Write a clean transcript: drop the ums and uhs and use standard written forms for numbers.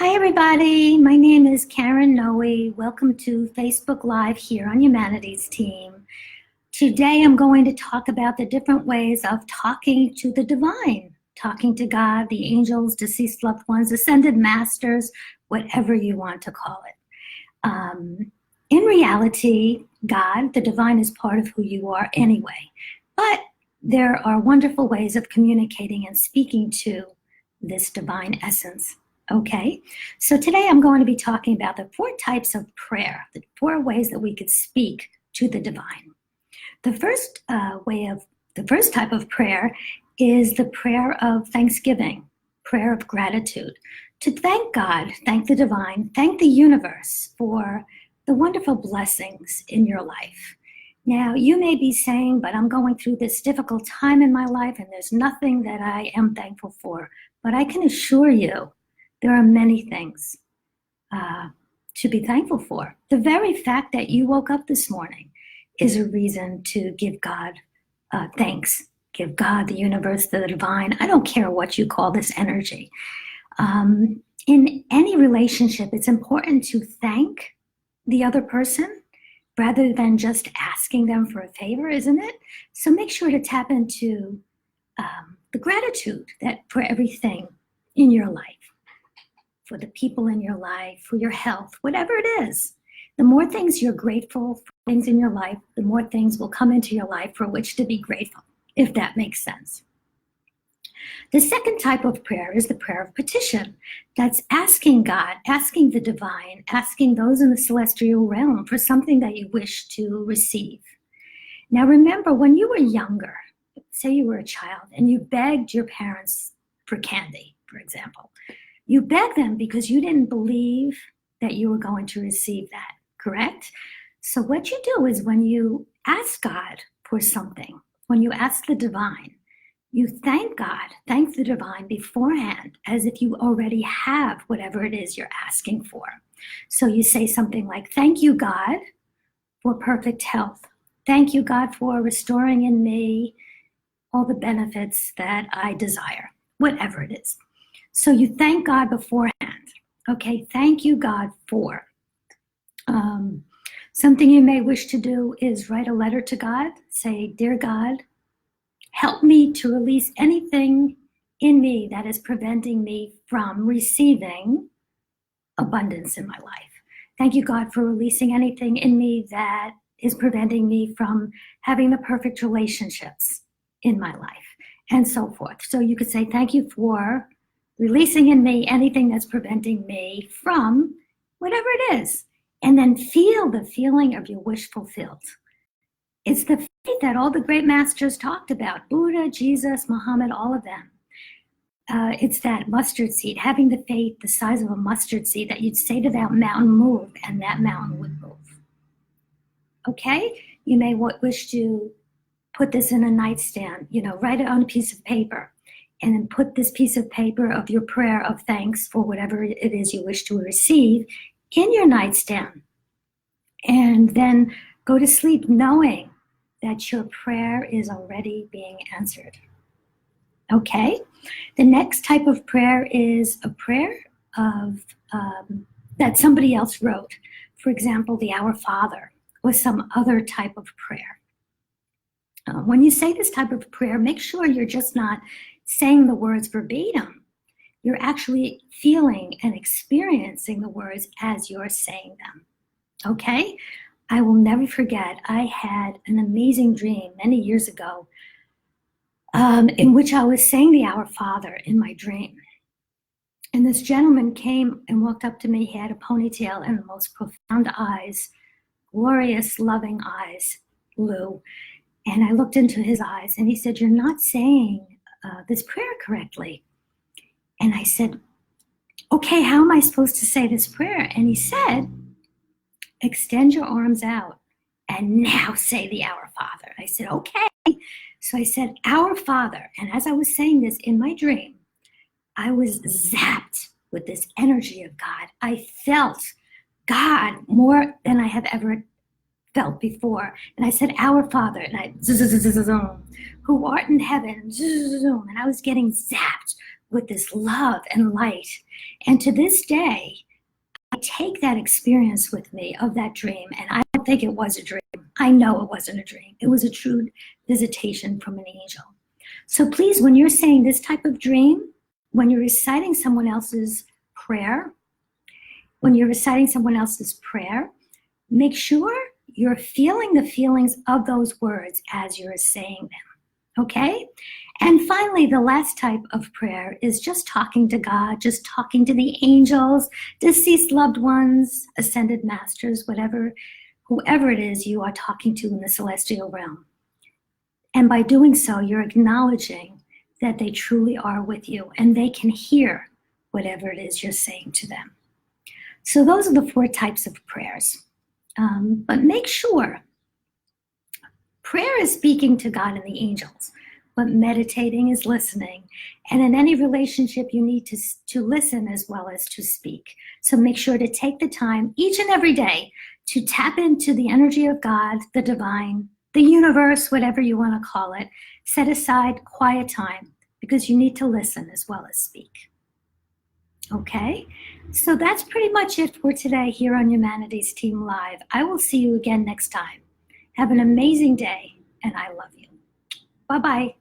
Hi, everybody. My name is Karen Noe. Welcome to Facebook Live here on Humanities Team. Today, I'm going to talk about the different ways of talking to the divine, talking to God, the angels, deceased loved ones, ascended masters, whatever you want to call it. In reality, God, the divine, is part of who you are anyway. But there are wonderful ways of communicating and speaking to this divine essence. Okay, so today I'm going to be talking about the 4 types of prayer, the 4 ways that we could speak to the divine. The first type of prayer is the prayer of thanksgiving, prayer of gratitude, to thank God, thank the divine, thank the universe for the wonderful blessings in your life. Now, you may be saying, but I'm going through this difficult time in my life and there's nothing that I am thankful for. But I can assure you, there are many things to be thankful for. The very fact that you woke up this morning is a reason to give God thanks. Give God, the universe, the divine. I don't care what you call this energy. In any relationship, it's important to thank the other person rather than just asking them for a favor, isn't it? So make sure to tap into the gratitude that for everything in your life, for the people in your life, for your health, whatever it is. The more things you're grateful for, things in your life, the more things will come into your life for which to be grateful, if that makes sense. The second type of prayer is the prayer of petition. That's asking God, asking the divine, asking those in the celestial realm for something that you wish to receive. Now remember, when you were younger, say you were a child and you begged your parents for candy, for example, you begged them because you didn't believe that you were going to receive that, correct? So what you do is when you ask God for something, when you ask the divine, you thank God, thank the divine beforehand as if you already have whatever it is you're asking for. So you say something like, thank you, God, for perfect health. Thank you, God, for restoring in me all the benefits that I desire, whatever it is. So you thank God beforehand. Okay, thank you, God, for. Something you may wish to do is write a letter to God. Say, dear God, help me to release anything in me that is preventing me from receiving abundance in my life. Thank you, God, for releasing anything in me that is preventing me from having the perfect relationships in my life, and so forth. So you could say, thank you for releasing in me anything that's preventing me from whatever it is. And then feel the feeling of your wish fulfilled. It's the faith that all the great masters talked about, Buddha, Jesus, Muhammad, all of them. It's that mustard seed, having the faith the size of a mustard seed that you'd say to that mountain, move, and that mountain would move. Okay? You may wish to put this in a nightstand, write it on a piece of paper, and then put this piece of paper of your prayer of thanks for whatever it is you wish to receive in your nightstand. And then go to sleep knowing that your prayer is already being answered. Okay? The next type of prayer is a prayer of that somebody else wrote. For example, the Our Father or some other type of prayer. When you say this type of prayer, make sure you're just not saying the words verbatim. You're actually feeling and experiencing the words as you're saying them. Okay? I will never forget, I had an amazing dream many years ago in which I was saying the Our Father in my dream. And this gentleman came and walked up to me. He had a ponytail and the most profound eyes, glorious, loving eyes, blue. And I looked into his eyes and he said, you're not saying this prayer correctly. And I said, okay, how am I supposed to say this prayer? And he said, extend your arms out and now say the Our Father. I said, okay. So I said, Our Father. And as I was saying this in my dream, I was zapped with this energy of God. I felt God more than I have ever felt before. And I said, Our Father, and who art in heaven, and I was getting zapped with this love and light. And to this day, I take that experience with me of that dream, and I don't think it was a dream. I know it wasn't a dream. It was a true visitation from an angel. So please, when you're saying this type of dream, when you're reciting someone else's prayer, make sure you're feeling the feelings of those words as you're saying them, okay? And finally, the last type of prayer is just talking to God, just talking to the angels, deceased loved ones, ascended masters, whoever it is you are talking to in the celestial realm. And by doing so, you're acknowledging that they truly are with you and they can hear whatever it is you're saying to them. So those are the 4 types of prayers. But make sure prayer is speaking to God and the angels, but meditating is listening. And in any relationship, you need to listen as well as to speak. So make sure to take the time each and every day to tap into the energy of God, the divine, the universe, whatever you want to call it. Set aside quiet time because you need to listen as well as speak. Okay, so that's pretty much it for today here on Humanities Team Live. I will see you again next time. Have an amazing day, and I love you. Bye-bye.